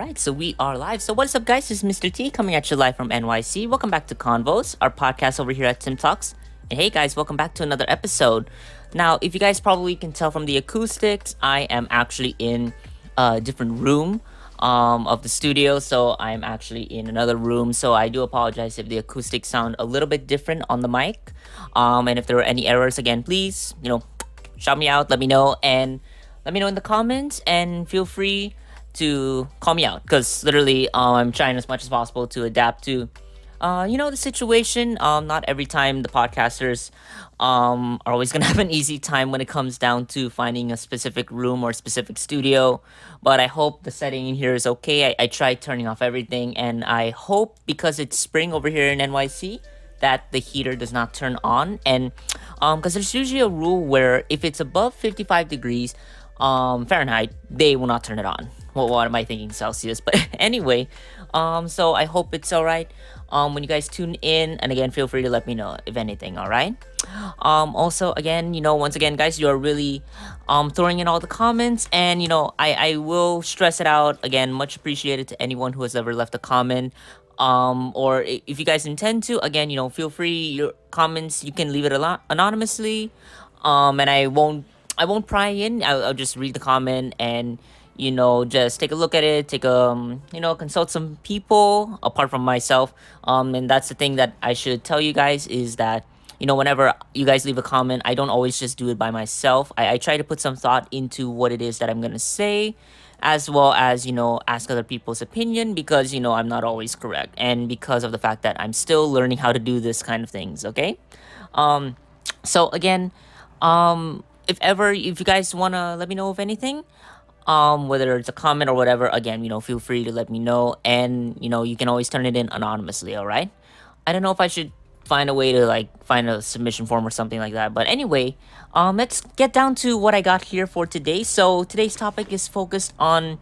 right, so we are live. So what's up, guys? This is Mr. T coming at you live from NYC. Welcome back to Convos, our podcast over here at TimTalks. And hey, guys, welcome back to another episode. Now, if you guys probably can tell from the acoustics, I am actually in a different room of the studio. So I'm actually in another room. So I do apologize if the acoustics sound a little bit different on the mic. And if there are any errors, again, please, shout me out, let me know, and let me know in the comments, and feel free to call me out because literally I'm trying as much as possible to adapt to the situation. Not every time the podcasters are always gonna have an easy time when it comes down to finding a specific room or specific studio, but I hope the setting in here is okay. I tried turning off everything, and I hope, because it's spring over here in NYC, that the heater does not turn on. And because there's usually a rule where if it's above 55 degrees Fahrenheit, they will not turn it on. Well, what am I thinking, Celsius? But anyway, so I hope it's all right when you guys tune in, and again, feel free to let me know if anything. All right. Also, again, once again, guys, you are really throwing in all the comments, and I will stress it out again. Much appreciated to anyone who has ever left a comment. Or if you guys intend to, again, feel free. Your comments, you can leave it a lot anonymously, and I won't pry in. I'll just read the comment and just take a look at it, consult some people apart from myself. And that's the thing that I should tell you guys, is that whenever you guys leave a comment, I don't always just do it by myself. I try to put some thought into what it is that I'm gonna say, as well as ask other people's opinion, because I'm not always correct, and because of the fact that I'm still learning how to do this kind of things. Okay. So again, if you guys want to let me know of anything, whether it's a comment or whatever, again, feel free to let me know, and you can always turn it in anonymously. All right. I don't know if I should find a way to find a submission form or something like that, but anyway, let's get down to what I got here for today. So today's topic is focused on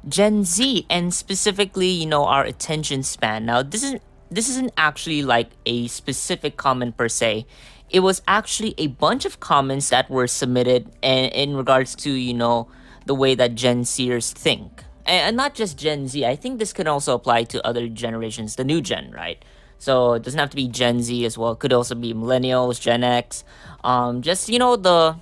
Gen Z, and specifically our attention span. Now, this isn't actually like a specific comment per se. It was actually a bunch of comments that were submitted in regards to the way that Gen Zers think, and not just Gen Z. I think this could also apply to other generations, the new gen, right? So it doesn't have to be Gen Z as well. It could also be millennials, Gen X, just the,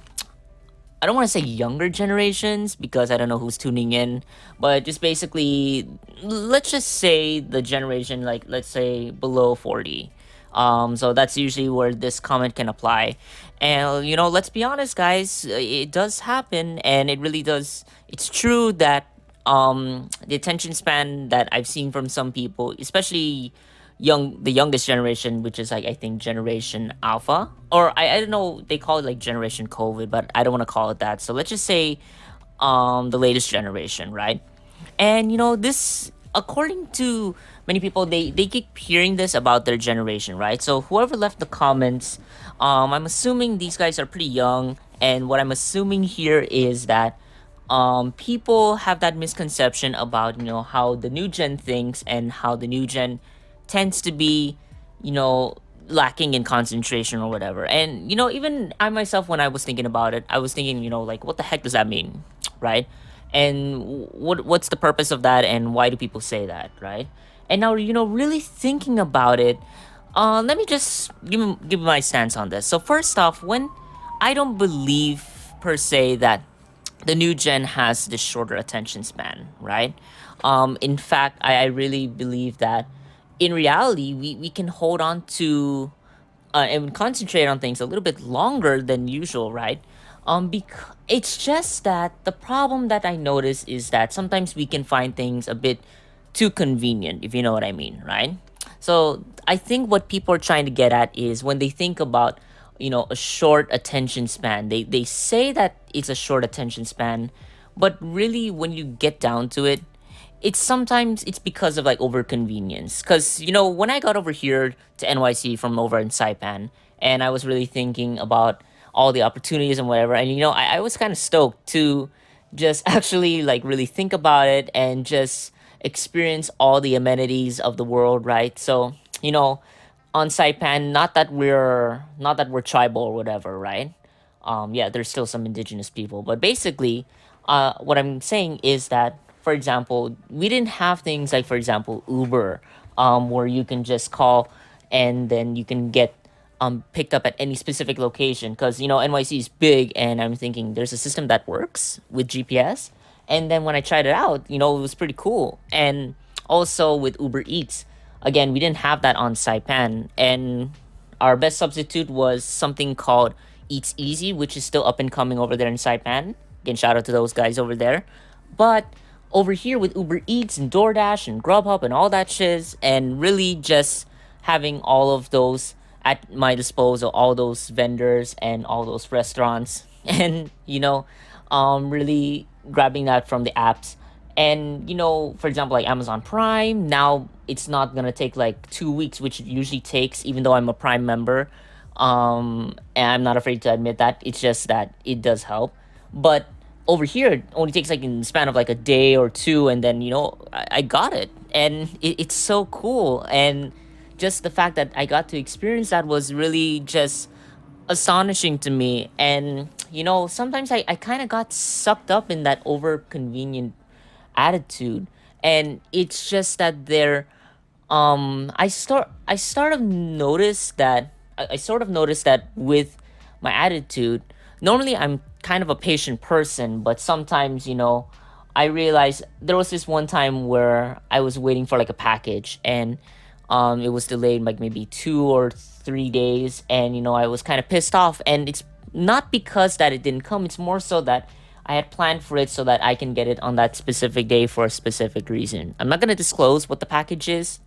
I don't want to say younger generations because I don't know who's tuning in, but just basically, let's just say the generation, like, let's say below 40. So that's usually where this comment can apply. And, let's be honest, guys, it does happen, and it really does. It's true that the attention span that I've seen from some people, especially the youngest generation, which is like, I think, Generation Alpha, or I don't know, they call it like Generation COVID, but I don't want to call it that. So let's just say the latest generation, right? And this, according to many people, they keep hearing this about their generation, right? So whoever left the comments, I'm assuming these guys are pretty young, and what I'm assuming here is that people have that misconception about how the new gen thinks, and how the new gen tends to be, lacking in concentration or whatever. And even I myself, when I was thinking about it, I was thinking, like, what the heck does that mean, right? And what's the purpose of that, and why do people say that, right? And now, really thinking about it, let me just give my stance on this. So first off, when I don't believe per se that the new gen has this shorter attention span, right? In fact, I really believe that in reality, we can hold on to and concentrate on things a little bit longer than usual, right? It's just that the problem that I notice is that sometimes we can find things a bit too convenient, if you know what I mean, right? So I think what people are trying to get at is, when they think about a short attention span, they say that it's a short attention span, but really, when you get down to it, it's because of like over convenience. Because when I got over here to NYC from over in Saipan, and I was really thinking about all the opportunities and whatever, and I was kind of stoked to just actually like really think about it and just experience all the amenities of the world, right? So on Saipan, not that we're tribal or whatever, right? Yeah, there's still some indigenous people, but basically, what I'm saying is that for example, we didn't have things like, for example, Uber, where you can just call and then you can get picked up at any specific location. Because NYC is big, and I'm thinking there's a system that works with GPS. And then when I tried it out, it was pretty cool. And also with Uber Eats, again, we didn't have that on Saipan, and our best substitute was something called Eats Easy, which is still up and coming over there in Saipan. Again, shout out to those guys over there. But over here with Uber Eats and DoorDash and Grubhub and all that shiz, and really just having all of those at my disposal, all those vendors and all those restaurants, and really grabbing that from the apps. And for example, like Amazon Prime, now it's not gonna take like 2 weeks, which it usually takes, even though I'm a Prime member. And I'm not afraid to admit that. It's just that it does help. But over here, it only takes like in the span of like a day or two, and then I got it, and it's so cool. And just the fact that I got to experience that was really just astonishing to me. And sometimes I kind of got sucked up in that over convenient attitude. And it's just that I sort of noticed that I sort of noticed that with my attitude. Normally I'm kind of a patient person, but sometimes I realized there was this one time where I was waiting for like a package, and it was delayed like maybe 2 or 3 days, and I was kind of pissed off. And it's not because that it didn't come, it's more so that I had planned for it so that I can get it on that specific day for a specific reason. I'm not going to disclose what the package is.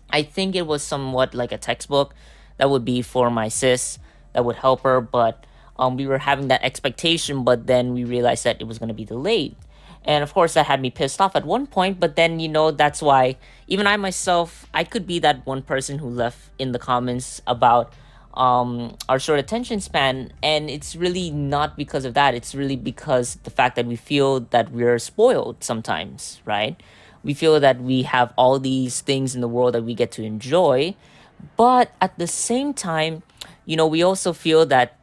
I think it was somewhat like a textbook that would be for my sis, that would help her. But we were having that expectation, but then we realized that it was going to be delayed. And of course, that had me pissed off at one point. But then, that's why even I myself, I could be that one person who left in the comments about our short attention span. And it's really not because of that. It's really because the fact that we feel that we're spoiled sometimes, right? We feel that we have all these things in the world that we get to enjoy. But at the same time, we also feel that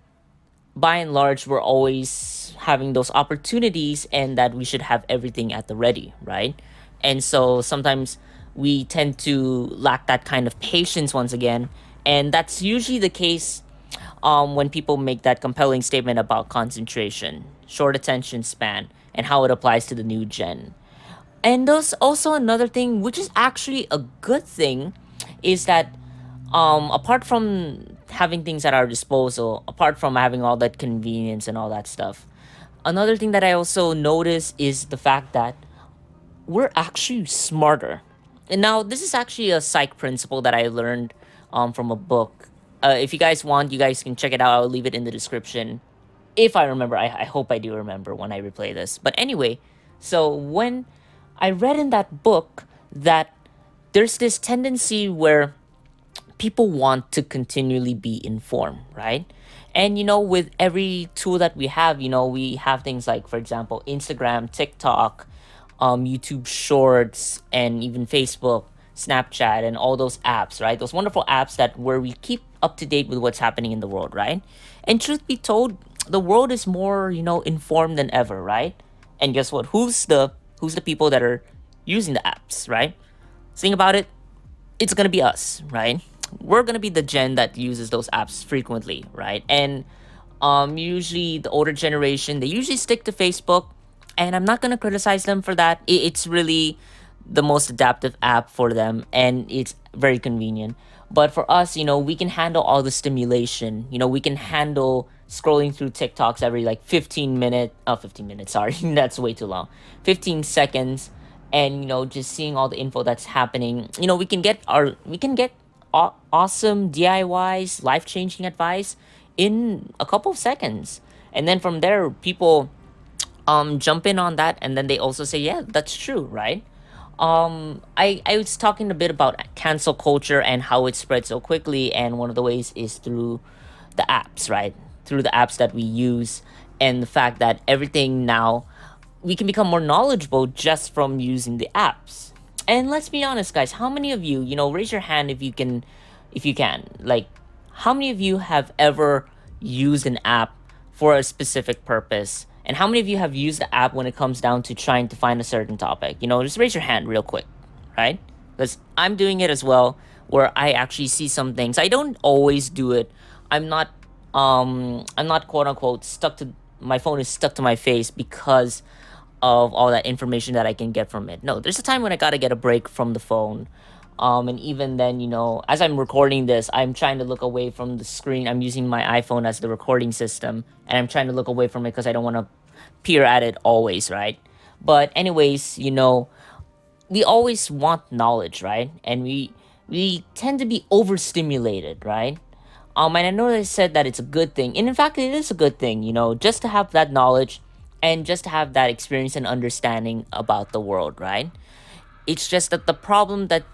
by and large, we're always having those opportunities, and that we should have everything at the ready, right? And so sometimes we tend to lack that kind of patience once again. And that's usually the case when people make that compelling statement about concentration, short attention span, and how it applies to the new gen. And there's also another thing, which is actually a good thing, is that apart from having things at our disposal, apart from having all that convenience and all that stuff, another thing that I also notice is the fact that we're actually smarter. And now, this is actually a psych principle that I learned from a book. If you guys want, you guys can check it out. I'll leave it in the description. If I remember, I hope I do remember when I replay this. But anyway, so when I read in that book that there's this tendency where people want to continually be informed, right? And with every tool that we have, we have things like, for example, Instagram, TikTok, YouTube Shorts, and even Facebook, Snapchat, and all those apps, right? Those wonderful apps that where we keep up to date with what's happening in the world, right? And truth be told, the world is more, informed than ever, right? And guess what? Who's the people that are using the apps, right? Think about it. It's gonna be us, right? We're gonna be the gen that uses those apps frequently, right? And usually the older generation, they usually stick to Facebook, and I'm not gonna criticize them for that. It's really the most adaptive app for them, and it's very convenient. But for us, we can handle all the stimulation. We can handle scrolling through TikToks every like 15 minutes, sorry, that's way too long. 15 seconds, and just seeing all the info that's happening. We can get awesome DIYs, life-changing advice in a couple of seconds. And then from there, people jump in on that, and then they also say, yeah, that's true, right? I was talking a bit about cancel culture and how it spread so quickly, and one of the ways is through the apps, right? Through the apps that we use, and the fact that everything now, we can become more knowledgeable just from using the apps. And let's be honest, guys, how many of you, raise your hand if you can, like, how many of you have ever used an app for a specific purpose And how many of you have used the app when it comes down to trying to find a certain topic? Just raise your hand real quick, right? Because I'm doing it as well, where I actually see some things. I don't always do it. I'm not I'm not quote unquote stuck to my phone is stuck to my face because of all that information that I can get from it. No, there's a time when I gotta get a break from the phone. And even then, as I'm recording this, I'm trying to look away from the screen. I'm using my iPhone as the recording system, and I'm trying to look away from it because I don't want to peer at it always, right? But anyways, we always want knowledge, right? And we tend to be overstimulated, right? And I know they said that it's a good thing, and in fact, it is a good thing, just to have that knowledge and just to have that experience and understanding about the world, right? It's just that the problem that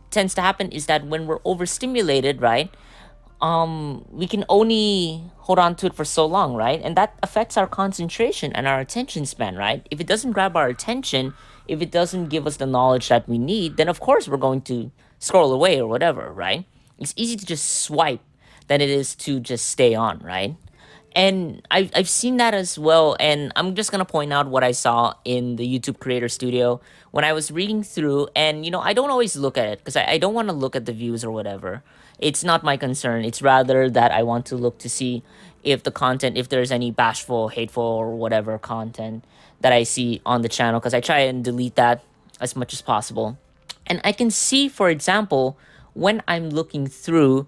tends to happen is that when we're overstimulated, right, we can only hold on to it for so long, right? And that affects our concentration and our attention span, right? If it doesn't grab our attention, if it doesn't give us the knowledge that we need, then of course we're going to scroll away or whatever, right? It's easy to just swipe than it is to just stay on, right? And I've seen that as well. And I'm just going to point out what I saw in the YouTube Creator Studio when I was reading through. And, I don't always look at it because I don't want to look at the views or whatever. It's not my concern. It's rather that I want to look to see if the content, if there's any bashful, hateful, or whatever content that I see on the channel, because I try and delete that as much as possible. And I can see, for example, when I'm looking through,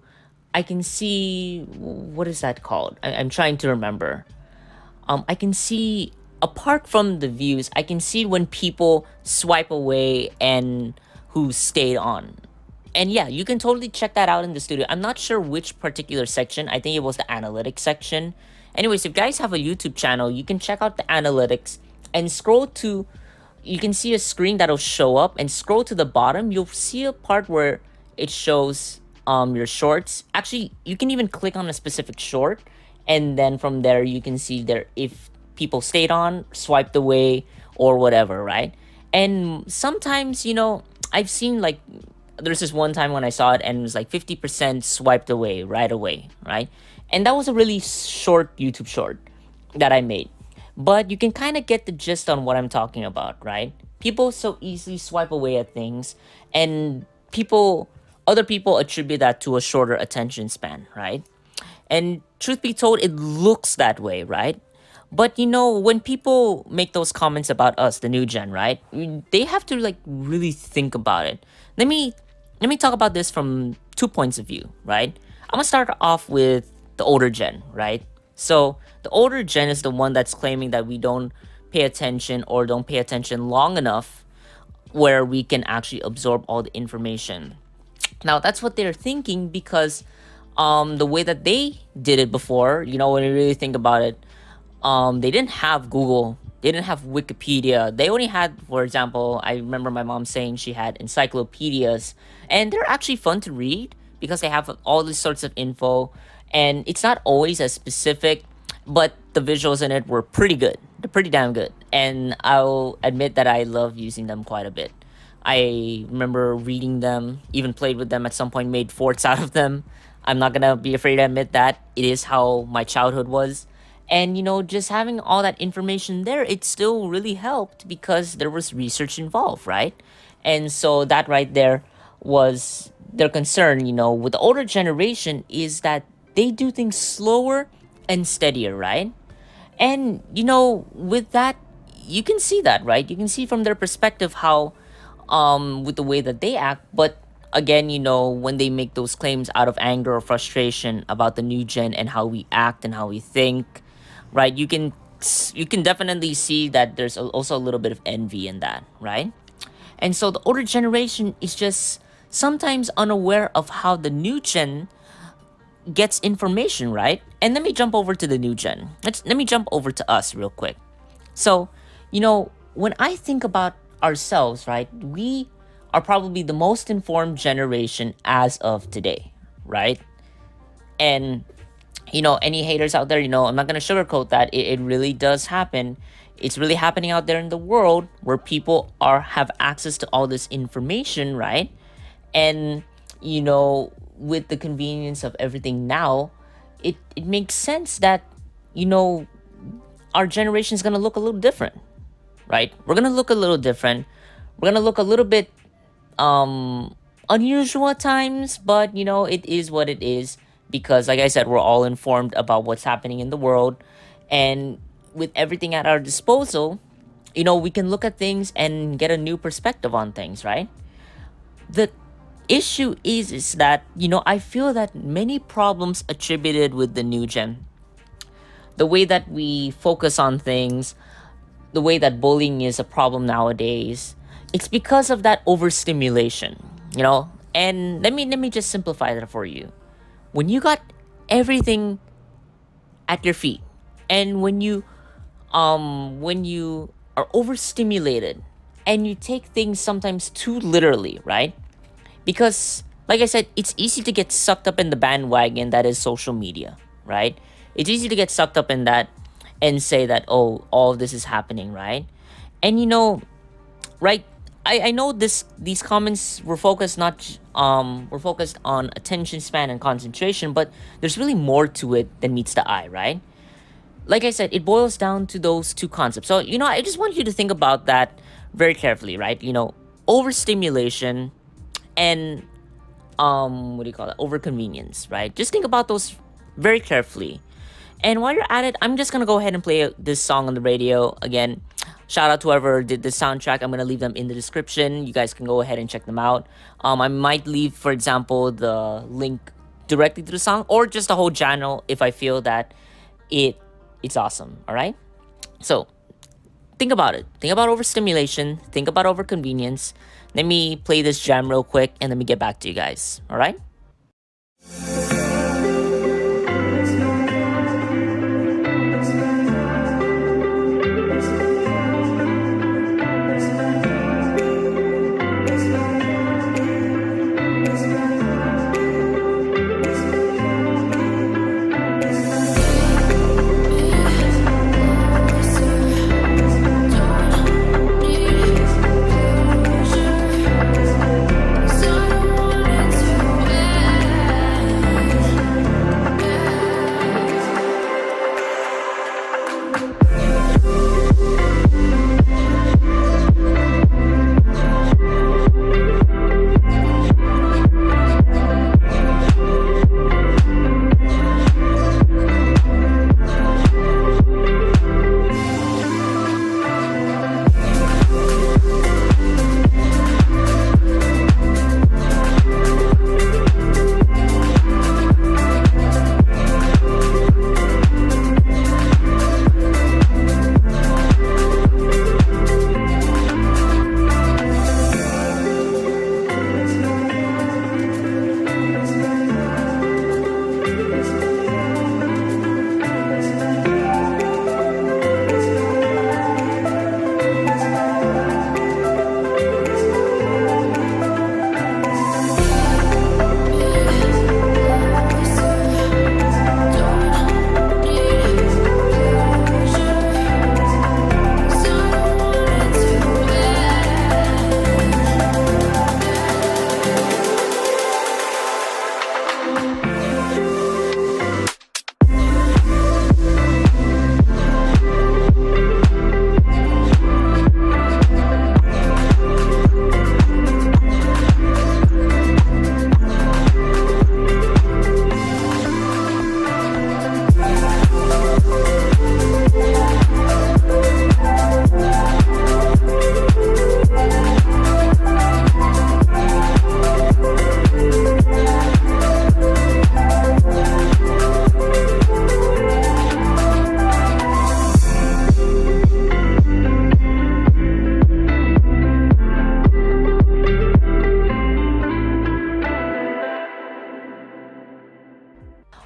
I can see, what is that called? I'm trying to remember. I can see, apart from the views, I can see when people swipe away and who stayed on. And yeah, you can totally check that out in the studio. I'm not sure which particular section. I think it was the analytics section. Anyways, if you guys have a YouTube channel, you can check out the analytics and scroll to, you can see a screen that'll show up, and scroll to the bottom. You'll see a part where it shows your shorts. Actually, you can even click on a specific short, and then from there you can see there if people stayed on, swiped away, or whatever, right? And sometimes, I've seen like, there's this one time when I saw it and it was like 50% swiped away right away, right? And that was a really short YouTube short that I made. But you can kind of get the gist on what I'm talking about, right? People so easily swipe away at things, and other people attribute that to a shorter attention span, right? And truth be told, it looks that way, right? But when people make those comments about us, the new gen, right? They have to like really think about it. Let me talk about this from 2 points of view, right? I'm gonna start off with the older gen, right? So the older gen is the one that's claiming that we don't pay attention or don't pay attention long enough where we can actually absorb all the information. Now that's what they're thinking because the way that they did it before, when you really think about it, they didn't have Google, they didn't have Wikipedia. They only had, for example, I remember my mom saying she had encyclopedias, and they're actually fun to read because they have all these sorts of info, and it's not always as specific, but the visuals in it were pretty good. They're pretty damn good, and I'll admit that I love using them quite a bit. I remember reading them, even played with them at some point, made forts out of them. I'm not gonna be afraid to admit that. It is how my childhood was. And, just having all that information there, it still really helped because there was research involved, right? And so that right there was their concern, with the older generation is that they do things slower and steadier, right? And, with that, you can see that, right? You can see from their perspective how, with the way that they act, but again, when they make those claims out of anger or frustration about the new gen and how we act and how we think, right? You can definitely see that there's also a little bit of envy in that, right? And so the older generation is just sometimes unaware of how the new gen gets information, right? And let me jump over to the new gen. Let me jump over to us real quick. So, when I think about ourselves, right, we are probably the most informed generation as of today, right? And any haters out there, I'm not gonna sugarcoat that. It really does happen. It's really happening out there in the world where people have access to all this information, right? And with the convenience of everything now, it makes sense that our generation is going to look a little different, right? We're going to look a little different. We're going to look a little bit unusual at times, but it is what it is because, like I said, we're all informed about what's happening in the world. And with everything at our disposal, we can look at things and get a new perspective on things, right? The issue is that, I feel that many problems attributed with the new gen, the way that we focus on things, the way that bullying is a problem nowadays, it's because of that overstimulation, And let me just simplify that for you. When you got everything at your feet, and when you are overstimulated and you take things sometimes too literally, right? Because like I said, it's easy to get sucked up in the bandwagon that is social media, right? It's easy to get sucked up in that and say that, oh, all of this is happening, right? And right, I know these comments were focused not were focused on attention span and concentration, but there's really more to it than meets the eye, right? Like I said, it boils down to those two concepts. So, I just want you to think about that very carefully, right? Overstimulation and what do you call it? Overconvenience, right? Just think about those very carefully. And while you're at it, I'm just gonna go ahead and play this song on the radio again. Shout out to whoever did the soundtrack. I'm gonna leave them in the description. You guys can go ahead and check them out. I might leave, for example, the link directly to the song or just the whole channel if I feel that it's awesome. All right. So think about it. Think about overstimulation. Think about overconvenience. Let me play this jam real quick and let me get back to you guys. All right.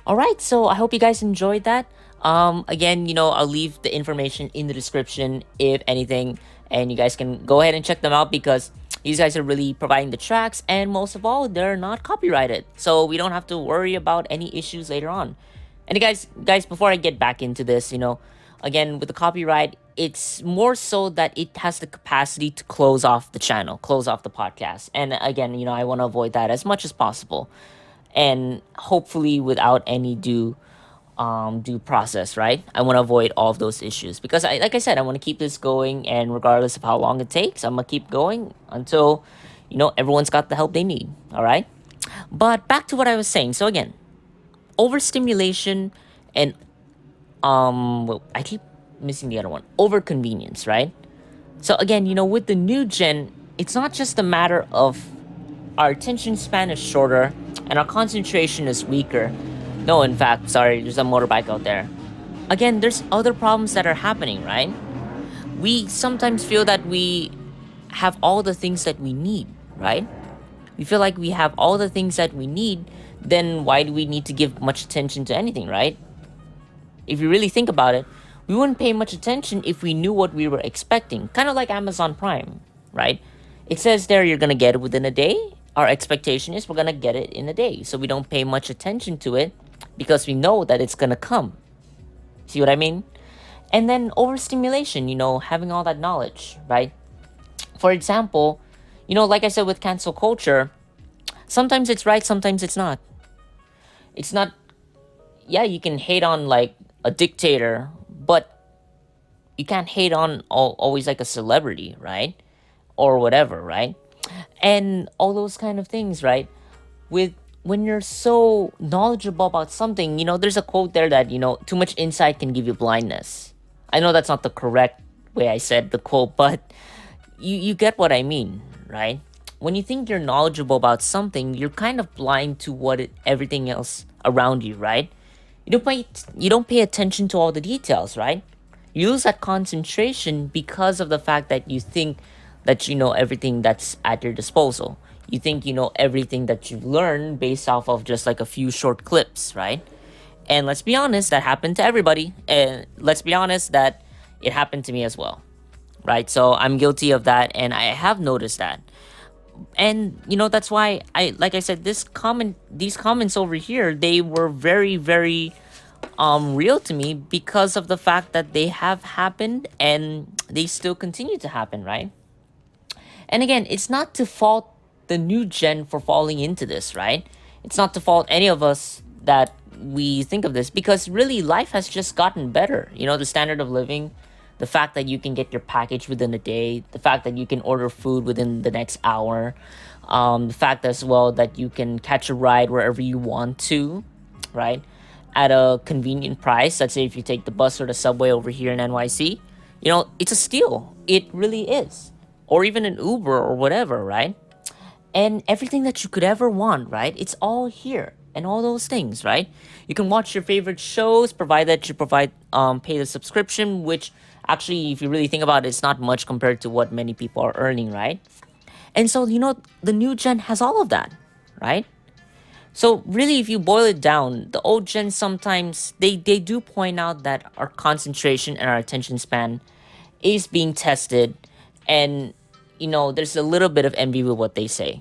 All right, so I hope you guys enjoyed that. Again, I'll leave the information in the description if anything, and you guys can go ahead and check them out because these guys are really providing the tracks, and most of all, they're not copyrighted, so we don't have to worry about any issues later on. And guys, before I get back into this, again with the copyright, it's more so that it has the capacity to close off the channel, close off the podcast, and again, I want to avoid that as much as possible. And hopefully without any due due process, right? I want to avoid all of those issues because like I said, I want to keep this going, and regardless of how long it takes, I'm gonna keep going until, everyone's got the help they need. All right. But back to what I was saying. So again, overstimulation and well, I keep missing the other one. Overconvenience, right? So again, with the new gen, it's not just a matter of our attention span is shorter and our concentration is weaker. No, in fact, sorry, there's a motorbike out there. Again, there's other problems that are happening, right? We sometimes feel that we have all the things that we need, right? We feel like we have all the things that we need, then why do we need to give much attention to anything, right? If you really think about it, we wouldn't pay much attention if we knew what we were expecting. Kind of like Amazon Prime, right? It says there you're gonna get it within a day. Our expectation is we're gonna get it in a day. So we don't pay much attention to it because we know that it's gonna come. See what I mean? And then overstimulation, having all that knowledge, right? For example, like I said with cancel culture, sometimes it's right, sometimes it's not. It's not, yeah, you can hate on like a dictator, but you can't hate on always like a celebrity, right? Or whatever, right? And all those kind of things, right? With when you're so knowledgeable about something, there's a quote there that, too much insight can give you blindness. I know that's not the correct way I said the quote, but you get what I mean, right? When you think you're knowledgeable about something, you're kind of blind to everything else around you, right? You don't pay attention to all the details, right? You lose that concentration because of the fact that you think that you know everything that's at your disposal. You think you know everything that you've learned based off of just like a few short clips, right? And let's be honest, that happened to everybody. And let's be honest that it happened to me as well, right? So I'm guilty of that, and I have noticed that. And that's why like I said, these comments over here, they were very, very real to me because of the fact that they have happened and they still continue to happen, right? And again, it's not to fault the new gen for falling into this, right? It's not to fault any of us that we think of this, because really life has just gotten better. The standard of living, the fact that you can get your package within a day, the fact that you can order food within the next hour, the fact as well that you can catch a ride wherever you want to, right? At a convenient price. Let's say if you take the bus or the subway over here in NYC, it's a steal. It really is. Or even an Uber or whatever, right? And everything that you could ever want, right? It's all here. And all those things, right? You can watch your favorite shows, provided that you pay the subscription, which actually, if you really think about it, it's not much compared to what many people are earning, right? And so, the new gen has all of that, right? So really, if you boil it down, the old gen sometimes, they do point out that our concentration and our attention span is being tested. And, there's a little bit of envy with what they say.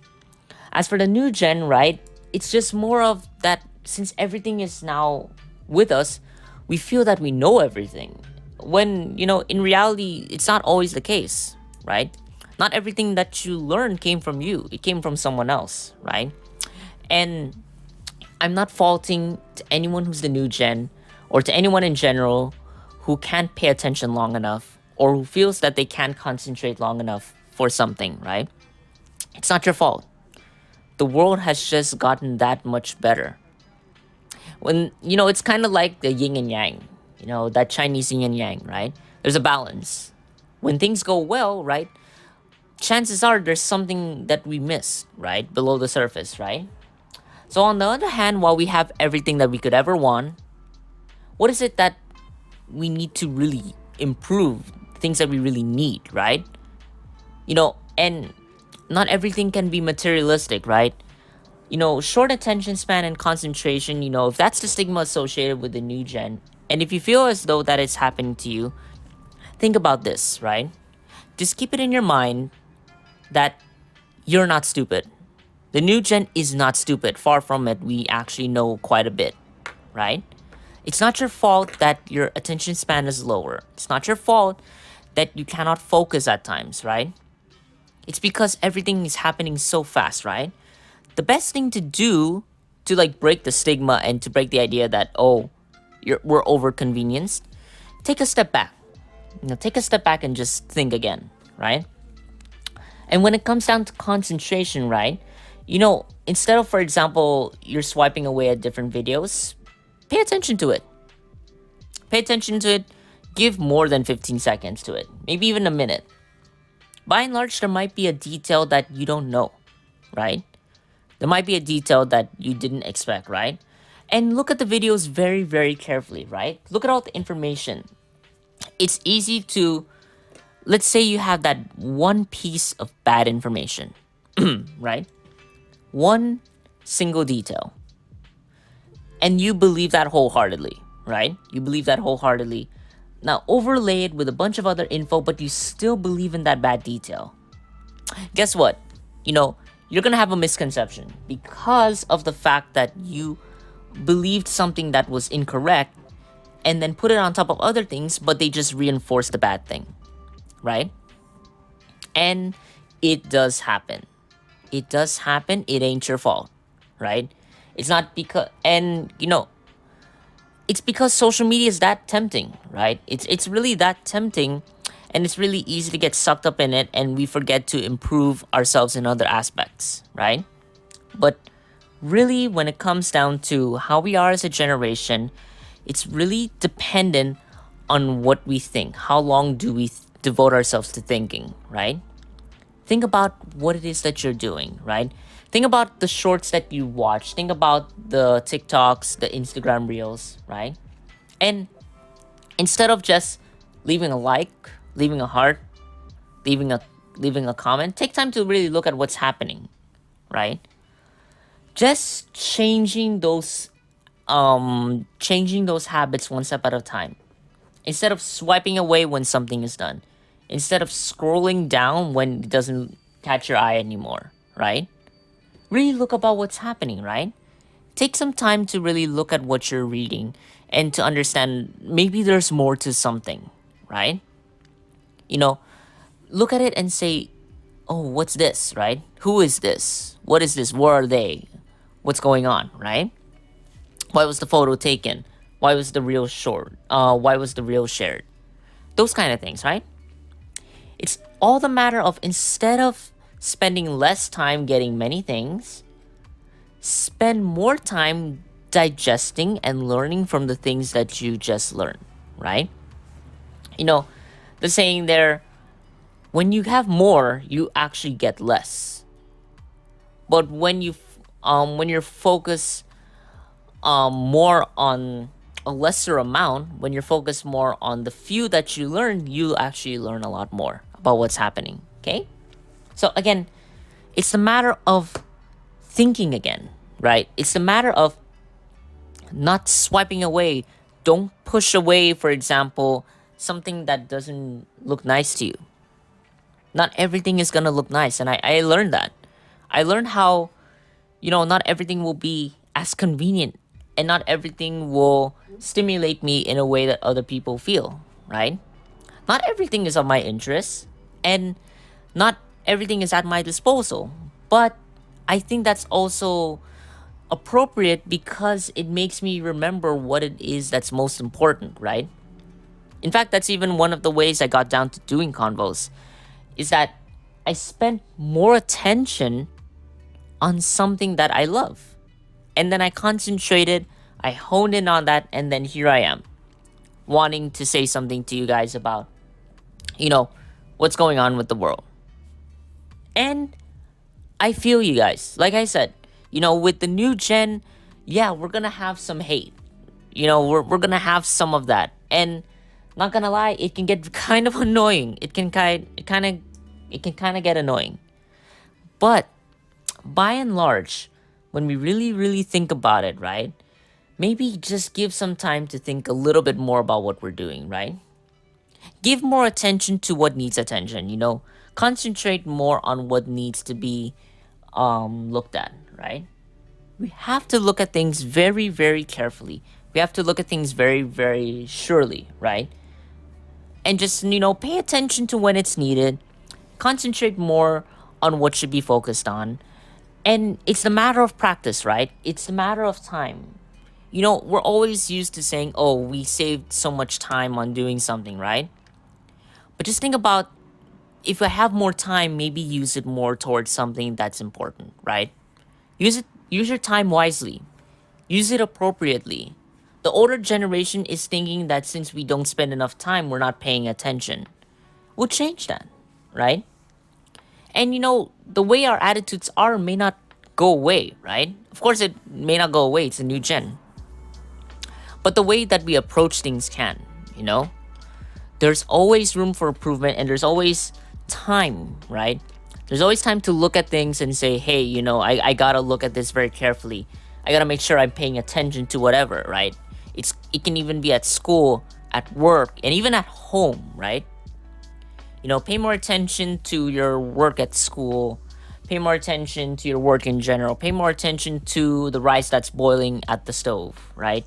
As for the new gen, right, it's just more of that, since everything is now with us, we feel that we know everything. When, in reality, it's not always the case, right? Not everything that you learn came from you. It came from someone else, right? And I'm not faulting to anyone who's the new gen or to anyone in general who can't pay attention long enough or who feels that they can't concentrate long enough for something, right? It's not your fault. The world has just gotten that much better. When, it's kind of like the yin and yang, that Chinese yin and yang, right? There's a balance. When things go well, right, chances are there's something that we miss, right, below the surface, right? So on the other hand, while we have everything that we could ever want, what is it that we need to really improve? Things that we really need, right? And not everything can be materialistic, right? Short attention span and concentration, if that's the stigma associated with the new gen, and if you feel as though that is happening to you, think about this, right? Just keep it in your mind that you're not stupid. The new gen is not stupid. Far from it. We actually know quite a bit, right? It's not your fault that your attention span is lower. It's not your fault that you cannot focus at times, right? It's because everything is happening so fast, right? The best thing to do to break the stigma and to break the idea that, we're over convenienced, take a step back. Take a step back and just think again, right? And when it comes down to concentration, right? Instead of, for example, you're swiping away at different videos, pay attention to it. Pay attention to it. Give more than 15 seconds to it. Maybe even a minute. By and large, there might be a detail that you don't know, right? There might be a detail that you didn't expect, right? And look at the videos very, very carefully, right? Look at all the information. It's easy to, let's say you have that one piece of bad information, right? One single detail. And you believe that wholeheartedly, right? You believe that wholeheartedly. Now, overlay it with a bunch of other info, but you still believe in that bad detail. Guess what? You're going to have a misconception because of the fact that you believed something that was incorrect and then put it on top of other things, but they just reinforce the bad thing, right? And it does happen. It does happen. It ain't your fault, right? It's not because, it's because social media is that tempting, right? It's really that tempting, and it's really easy to get sucked up in it, and we forget to improve ourselves in other aspects, right? But really, when it comes down to how we are as a generation, it's really dependent on what we think. How long do we devote ourselves to thinking, right? Think about what it is that you're doing, right? Think about the shorts that you watch. Think about the TikToks, the Instagram reels, right? And instead of just leaving a like, leaving a heart, leaving a comment, take time to really look at what's happening, right? Just changing those habits one step at a time. Instead of swiping away when something is done. Instead of scrolling down when it doesn't catch your eye anymore, right? Really look about what's happening, right? Take some time to really look at what you're reading and to understand maybe there's more to something, right? Look at it and say, oh, what's this, right? Who is this? What is this? Where are they? What's going on, right? Why was the photo taken? Why was the reel short? Why was the reel shared? Those kind of things, right? It's all the matter of, instead of spending less time getting many things, spend more time digesting and learning from the things that you just learned, right? The saying there, when you have more, you actually get less. But when you're focused more on a lesser amount, when you're focused more on the few that you learn, you'll actually learn a lot more about what's happening, okay? So again, it's a matter of thinking again, right? It's a matter of not swiping away. Don't push away, for example, something that doesn't look nice to you. Not everything is gonna look nice, and I learned that. I learned how, not everything will be as convenient, and not everything will stimulate me in a way that other people feel, right? Not everything is of my interest, and not everything is at my disposal. But I think that's also appropriate because it makes me remember what it is that's most important, right? In fact, that's even one of the ways I got down to doing convos, is that I spent more attention on something that I love. And then I concentrated, I honed in on that, and then here I am, wanting to say something to you guys about, what's going on with the world. And I feel you guys. Like I said, with the new gen, yeah, we're gonna have some hate. We're gonna have some of that. And not gonna lie, it can get kind of annoying. It can kind of get annoying. But by and large, when we really, really think about it, right? Maybe just give some time to think a little bit more about what we're doing, right? Give more attention to what needs attention, Concentrate more on what needs to be looked at, right? We have to look at things very, very carefully. We have to look at things very, very surely, right? And just, pay attention to when it's needed. Concentrate more on what should be focused on. And it's a matter of practice, right? It's a matter of time. we're always used to saying, oh, we saved so much time on doing something, right? But just think about, if I have more time, maybe use it more towards something that's important, right? Use your time wisely. Use it appropriately. The older generation is thinking that since we don't spend enough time, we're not paying attention. We'll change that, right? And the way our attitudes are may not go away, right? Of course, it may not go away. It's a new gen. But the way that we approach things can, you know? There's always room for improvement, and there's always time, right? There's always time to look at things and say, hey, I gotta look at this very carefully. I gotta make sure I'm paying attention to whatever, right? It can even be at school, at work, and even at home, right? Pay more attention to your work at school. Pay more attention to your work in general. Pay more attention to the rice that's boiling at the stove, right?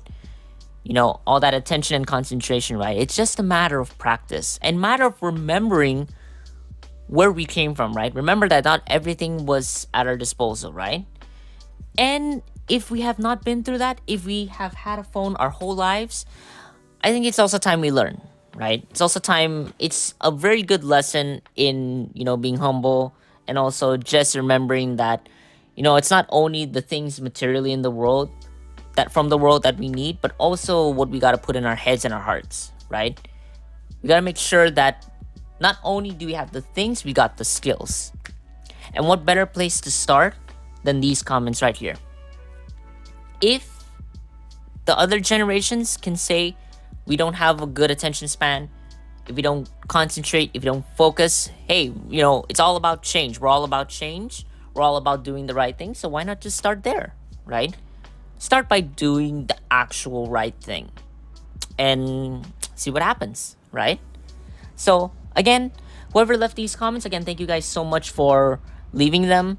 All that attention and concentration, right? It's just a matter of practice and matter of remembering where we came from, right? Remember that not everything was at our disposal, right? And if we have not been through that, if we have had a phone our whole lives, I think it's also time we learn, right? It's also time, it's a very good lesson in, being humble, and also just remembering that, it's not only the things materially in the world, that from the world that we need, but also what we got to put in our heads and our hearts, right? We got to make sure that not only do we have the things, we got the skills. And what better place to start than these comments right here? If the other generations can say we don't have a good attention span, if we don't concentrate, if we don't focus, hey, it's all about change. We're all about change. We're all about doing the right thing. So why not just start there, right? Start by doing the actual right thing and see what happens, right? So again, whoever left these comments, again, thank you guys so much for leaving them.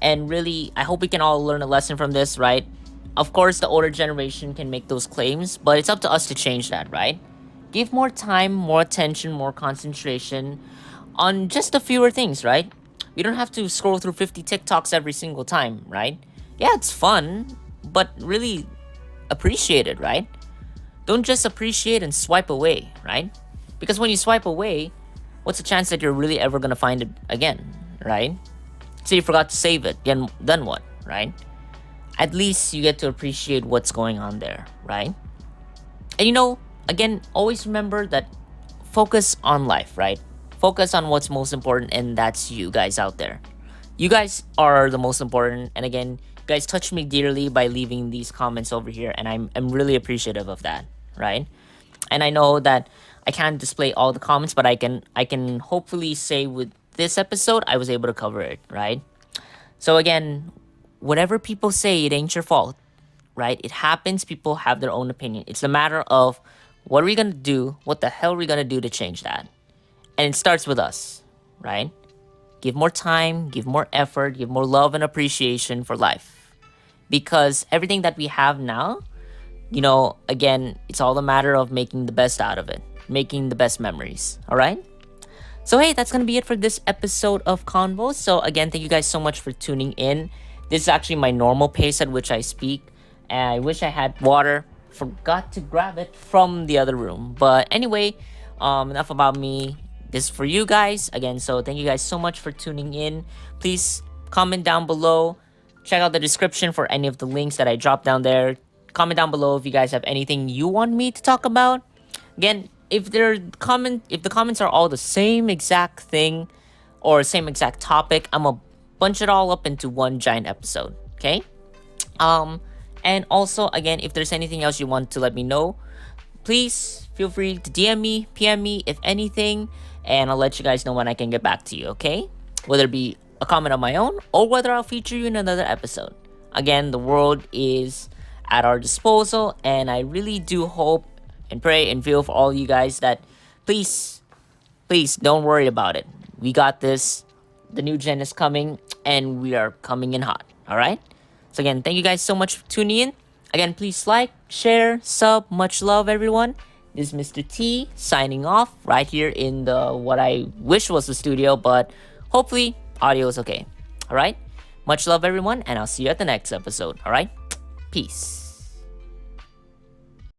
And really, I hope we can all learn a lesson from this, right? Of course, the older generation can make those claims, but it's up to us to change that, right? Give more time, more attention, more concentration on just a fewer things, right? We don't have to scroll through 50 TikToks every single time, right? Yeah, it's fun, but really appreciate it, right? Don't just appreciate and swipe away, right? Because when you swipe away, what's the chance that you're really ever going to find it again, right? So you forgot to save it, then what, right? At least you get to appreciate what's going on there, right? And again, always remember that focus on life, right? Focus on what's most important, and that's you guys out there. You guys are the most important, and again, you guys touched me dearly by leaving these comments over here, and I'm really appreciative of that, right? And I know that I can't display all the comments, but I can hopefully say with this episode, I was able to cover it, right? So again, whatever people say, it ain't your fault, right? It happens. People have their own opinion. It's a matter of what are we going to do? What the hell are we going to do to change that? And it starts with us, right? Give more time, give more effort, give more love and appreciation for life. Because everything that we have now, again, it's all a matter of making the best out of it, making the best memories, all right? So hey, that's going to be it for this episode of Convos. So again, thank you guys so much for tuning in. This is actually my normal pace at which I speak. And I wish I had water. Forgot to grab it from the other room. But anyway, enough about me. This is for you guys. Again, so thank you guys so much for tuning in. Please comment down below. Check out the description for any of the links that I dropped down there. Comment down below if you guys have anything you want me to talk about. Again, if the comments are all the same exact thing or same exact topic, I'm gonna bunch it all up into one giant episode. Okay? And also, again, if there's anything else you want to let me know, please feel free to DM me, PM me, if anything, and I'll let you guys know when I can get back to you, okay? Whether it be a comment on my own or whether I'll feature you in another episode. Again, the world is at our disposal, and I really do hope and pray and feel for all you guys that please don't worry about it. We got this. The new gen is coming, and we are coming in hot, all right? So again, thank you guys so much for tuning in. Again, please like, share, sub. Much love, everyone. This is Mr. T signing off right here in the what I wish was the studio, but hopefully audio is okay. All right? Much love, everyone, and I'll see you at the next episode. All right? Peace.